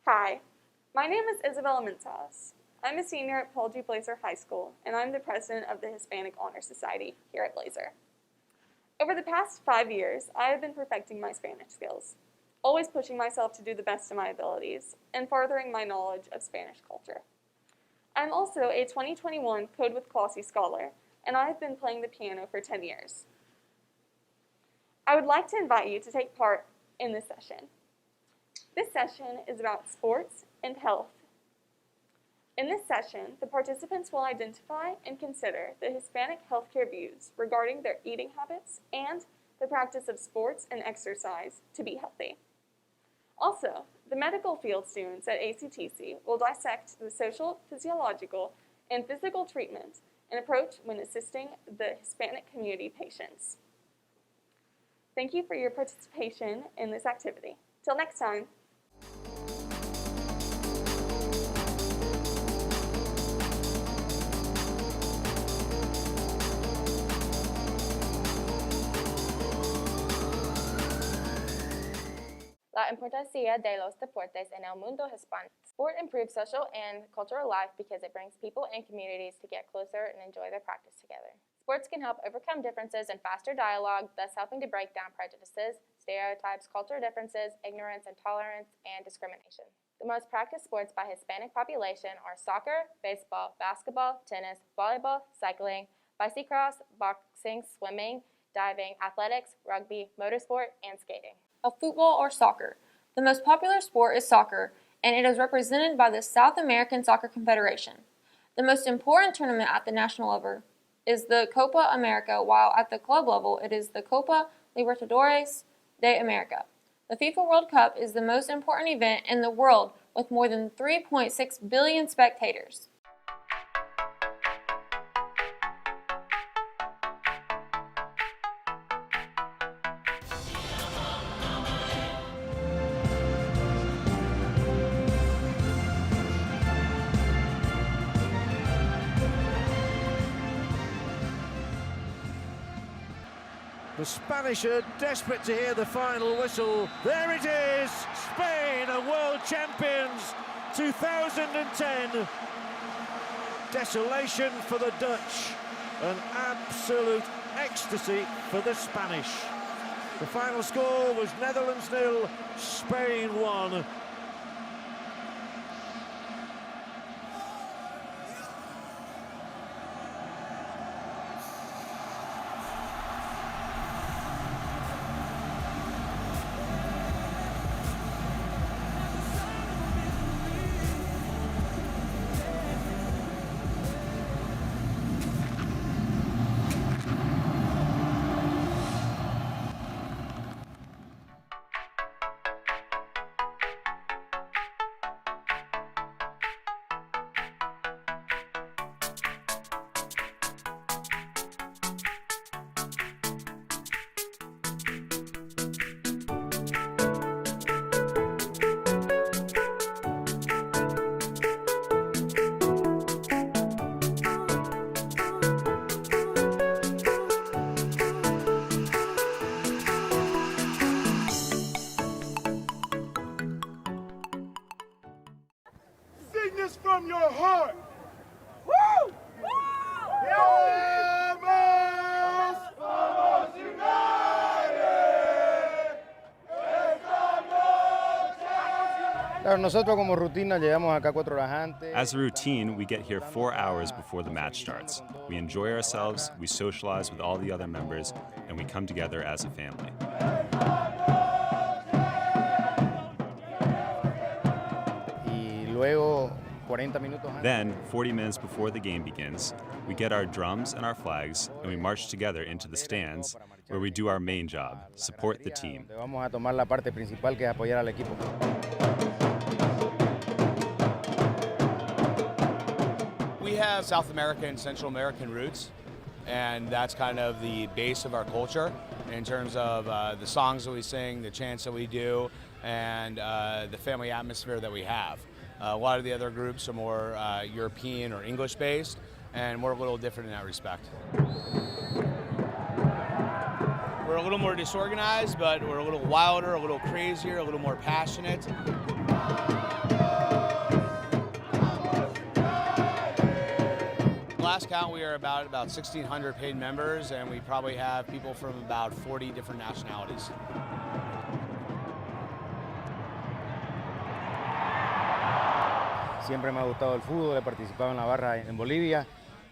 Hi, my name is Isabella Mintzas. I'm a senior at Paul G. Blazer High School, and I'm the president of the Hispanic Honor Society here at Blazer. Over the past 5 years, I have been perfecting my Spanish skills, always pushing myself to do the best of my abilities, and furthering my knowledge of Spanish culture. I'm also a 2021 Code with Classy Scholar, and I have been playing the piano for 10 years. I would like to invite you to take part in this session. This session is about sports and health. In this session, the participants will identify and consider the Hispanic healthcare views regarding their eating habits and the practice of sports and exercise to be healthy. Also, the medical field students at ACTC will dissect the social, physiological, and physical treatment and approach when assisting the Hispanic community patients. Thank you for your participation in this activity. Till next time. La importancia de los deportes en el mundo hispano. Sport improves social and cultural life because it brings people and communities to get closer and enjoy their practice together. Sports can help overcome differences and foster dialogue, thus helping to break down prejudices, stereotypes, cultural differences, ignorance, intolerance, and discrimination. The most practiced sports by Hispanic population are soccer, baseball, basketball, tennis, volleyball, cycling, bicicross, boxing, swimming, diving, athletics, rugby, motorsport, and skating. Of football or soccer. The most popular sport is soccer, and it is represented by the South American Soccer Confederation. The most important tournament at the national level is the Copa America, while at the club level it is the Copa Libertadores de America. The FIFA World Cup is the most important event in the world with more than 3.6 billion spectators. The Spanish are desperate to hear the final whistle. There it is! Spain are world champions 2010. Desolation for the Dutch, an absolute ecstasy for the Spanish. The final score was Netherlands 0, Spain 1. From your heart. Woo! Woo! Vamos! Vamos united! Claro, nosotros como rutina llegamos acá 4 horas antes. As a routine, we get here 4 hours before the match starts. We enjoy ourselves, we socialize with all the other members, and we come together as a family. Y luego, 40 minutos antes. Then, 40 minutes before the game begins, we get our drums and our flags, and we march together into the stands, where we do our main job, support the team. Vamos a tomar la parte principal, que es apoyar al equipo. We have South American and Central American roots, and that's kind of the base of our culture in terms of the songs that we sing, the chants that we do, and the family atmosphere that we have. A lot of the other groups are more European or English-based, and we're a little different in that respect. We're a little more disorganized, but we're a little wilder, a little crazier, a little more passionate. last count, we are about 1,600 paid members, and we probably have people from about 40 different nationalities. Siempre me ha gustado el fútbol, he participado en la barra en Bolivia.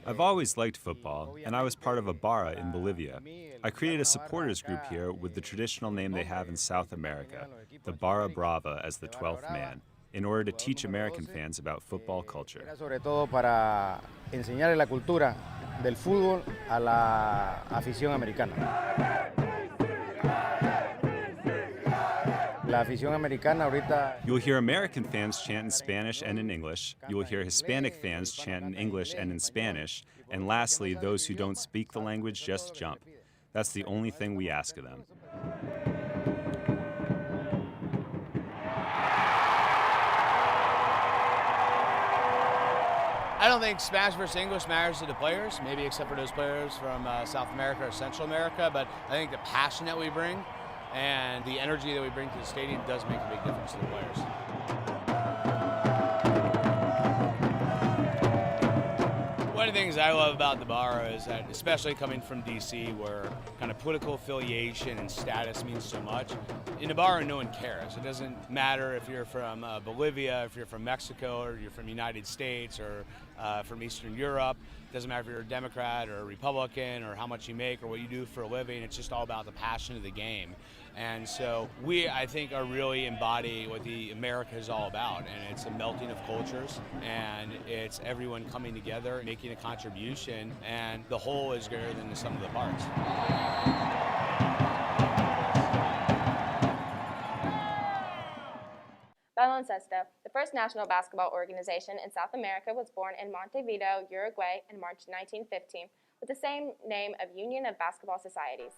I've always liked football, and I was part of a barra in Bolivia. I created a supporters group here with the traditional name they have in South America, the Barra Brava as the 12th man, in order to teach American fans about football culture. Era sobre todo para enseñarle la cultura del fútbol a la afición americana. La afición americana ahorita. You'll hear American fans chant in Spanish and in English. You will hear Hispanic fans chant in English and in Spanish. And lastly, those who don't speak the language just jump. That's the only thing we ask of them. I don't think Spanish versus English matters to the players, maybe except for those players from South America or Central America, but I think the passion that we bring and the energy that we bring to the stadium does make a big difference to the players. One of the things I love about the Barra is that, especially coming from DC, where kind of political affiliation and status means so much, in the Barra no one cares. It doesn't matter if you're from Bolivia, if you're from Mexico, or you're from the United States, or from Eastern Europe. It doesn't matter if you're a Democrat or a Republican, or how much you make or what you do for a living. It's just all about the passion of the game. And so we, I think, are really embody what the America is all about, and it's a melting of cultures, and it's everyone coming together, making a contribution, and the whole is greater than the sum of the parts. Baloncesto, the first national basketball organization in South America, was born in Montevideo, Uruguay in March 1915 with the same name of Union of Basketball Societies.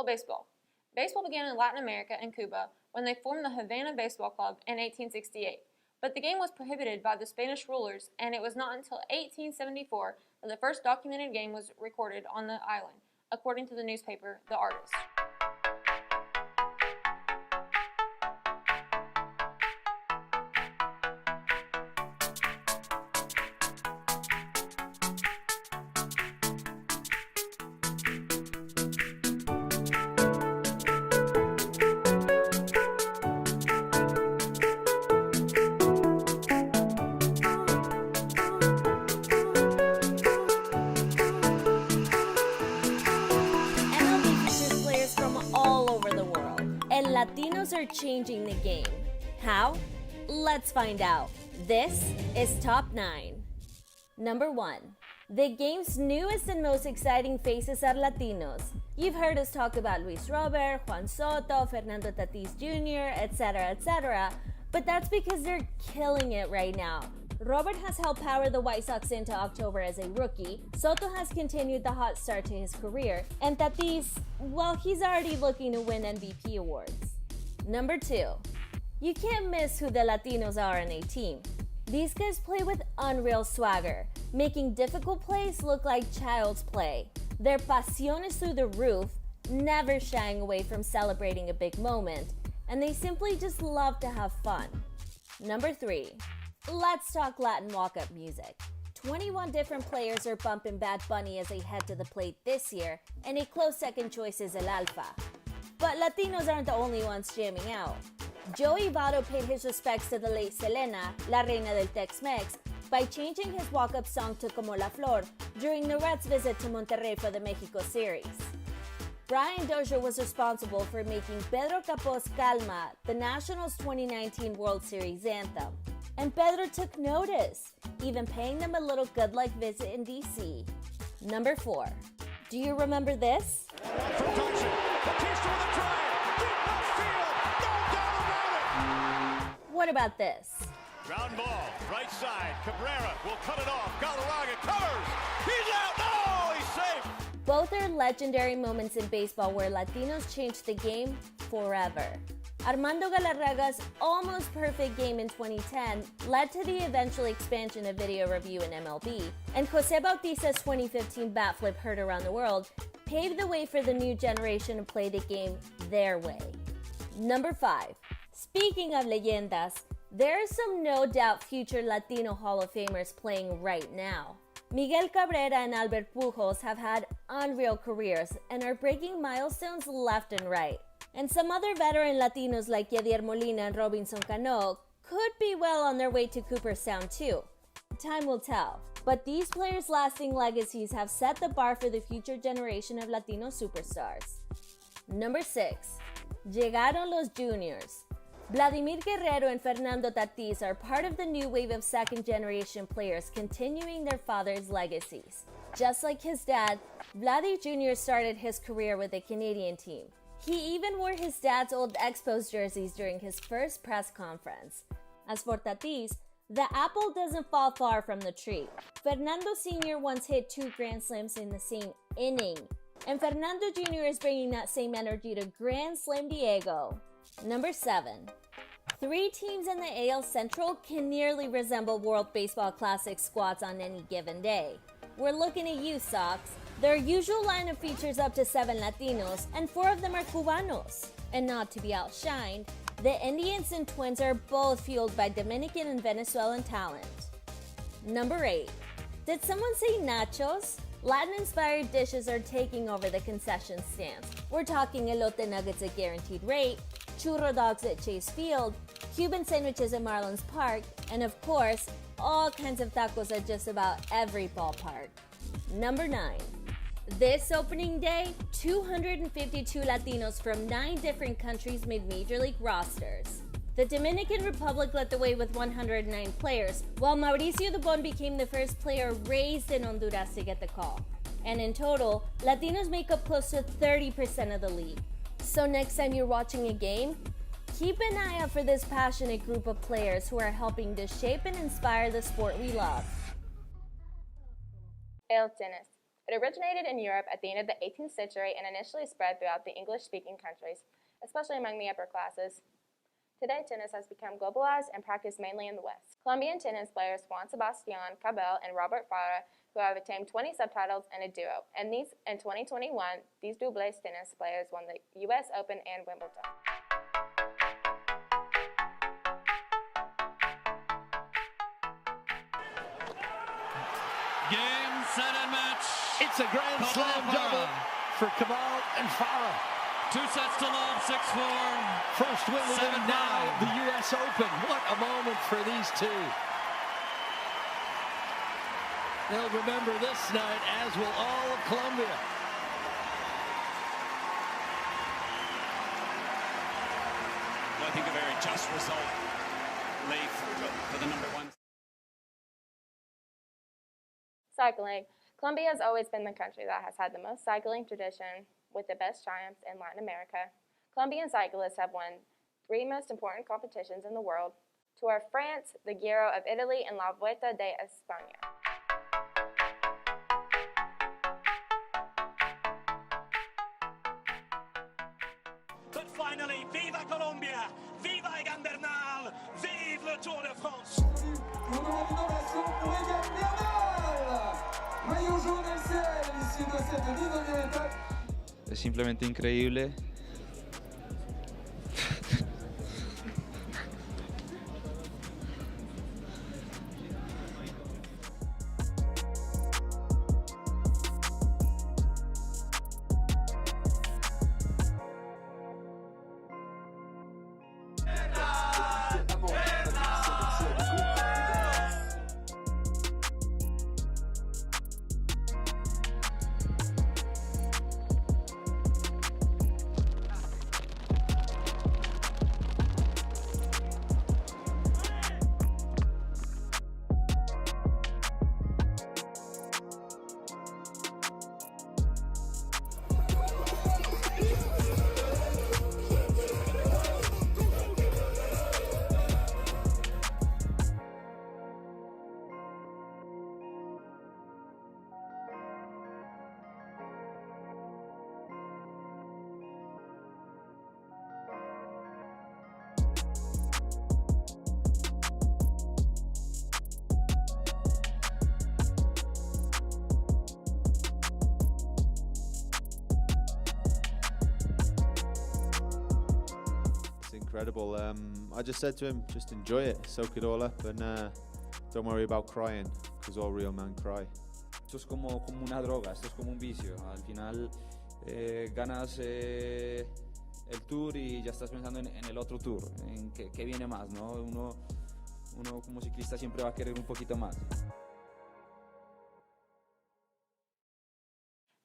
El Baseball. Baseball began in Latin America and Cuba when they formed the Havana Baseball Club in 1868. But the game was prohibited by the Spanish rulers, and it was not until 1874 that the first documented game was recorded on the island, according to the newspaper The Artist. Latinos are changing the game. How? Let's find out. This is Top 9. Number 1. The game's newest and most exciting faces are Latinos. You've heard us talk about Luis Robert, Juan Soto, Fernando Tatis Jr., etc., but that's because they're killing it right now. Robert has helped power the White Sox into October as a rookie, Soto has continued the hot start to his career, and Tatis, well, he's already looking to win MVP awards. Number 2. You can't miss who the Latinos are on a team. These guys play with unreal swagger, making difficult plays look like child's play. Their pasión is through the roof, never shying away from celebrating a big moment, and they simply just love to have fun. Number 3. Let's talk Latin walk-up music. 21 different players are bumping Bad Bunny as they head to the plate this year, and a close second choice is El Alfa. But Latinos aren't the only ones jamming out. Joey Votto paid his respects to the late Selena, La Reina del Tex-Mex, by changing his walk-up song to Como la Flor during the Reds' visit to Monterrey for the Mexico series. Brian Dozier was responsible for making Pedro Capó's Calma the Nationals' 2019 World Series anthem. And Pedro took notice, even paying them a little good luck visit in DC. Number 4. Do you remember this? What about this? Ground ball, right side. Cabrera will cut it off. Galarraga covers. He's out. No, he's safe. Both are legendary moments in baseball where Latinos changed the game forever. Armando Galarraga's almost perfect game in 2010 led to the eventual expansion of video review in MLB, and Jose Bautista's 2015 bat flip heard around the world paved the way for the new generation to play the game their way. Number 5. Speaking of leyendas, there are some no doubt future Latino Hall of Famers playing right now. Miguel Cabrera and Albert Pujols have had unreal careers and are breaking milestones left and right. And some other veteran Latinos like Yadier Molina and Robinson Cano could be well on their way to Cooperstown too. Time will tell. But these players' lasting legacies have set the bar for the future generation of Latino superstars. Number 6. Llegaron los Juniors. Vladimir Guerrero and Fernando Tatis are part of the new wave of second-generation players continuing their father's legacies. Just like his dad, Vladdy Jr. started his career with the Canadian team. He even wore his dad's old Expos jerseys during his first press conference. As for Tatis, the apple doesn't fall far from the tree. Fernando Sr. once hit 2 Grand Slams in the same inning, and Fernando Jr. is bringing that same energy to Grand Slam Diego. Number 7. 3 teams in the AL Central can nearly resemble World Baseball Classic squads on any given day. We're looking at you, Sox. Their usual lineup features up to 7 Latinos, and 4 of them are Cubanos. And not to be outshined, the Indians and Twins are both fueled by Dominican and Venezuelan talent. Number 8. Did someone say nachos? Latin-inspired dishes are taking over the concession stands. We're talking elote nuggets at guaranteed rate, churro dogs at Chase Field, Cuban sandwiches at Marlins Park, and of course, all kinds of tacos at just about every ballpark. Number 9. This opening day, 252 Latinos from 9 different countries made Major League rosters. The Dominican Republic led the way with 109 players, while Mauricio Dubon became the first player raised in Honduras to get the call. And in total, Latinos make up close to 30% of the league. So next time you're watching a game, keep an eye out for this passionate group of players who are helping to shape and inspire the sport we love. El tenis. It originated in Europe at the end of the 18th century and initially spread throughout the English-speaking countries, especially among the upper classes. Today, tennis has become globalized and practiced mainly in the West. Colombian tennis players Juan Sebastián Cabal and Robert Farah, who have attained 20 subtitles and a duo. And in 2021, these doubles tennis players won the U.S. Open and Wimbledon. Game, set, and match. It's a Grand Slam double for Cabal and Farah. 2 sets to love, 6-4. First win within 7-9. now the U.S. Open. What a moment for these two. They'll remember this night, as will all of Colombia. Well, I think a very just result, Leif, for the number one. Cycling. Colombia has always been the country that has had the most cycling tradition with the best triumphs in Latin America. Colombian cyclists have won 3 most important competitions in the world: Tour of France, the Giro of Italy, and La Vuelta de España. But finally, viva Colombia, viva Egan Bernal, vive le Tour de France. Una nominación pour Egan Bernal. Maillot jaune et ciel, ici de cette 19e étape. Es simplemente increíble. Incredible. I just said to him, just enjoy it, soak it all up, and don't worry about crying, because all real men cry. Esto es como una droga, esto es como un vicio. Al final ganas el tour y ya estás pensando en el otro tour, en qué viene más, ¿no? Uno como ciclista siempre va a querer un poquito más.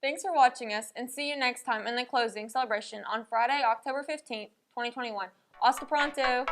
Thanks for watching us, and see you next time in the closing celebration on Friday, October 15th, 2021. Hasta pronto!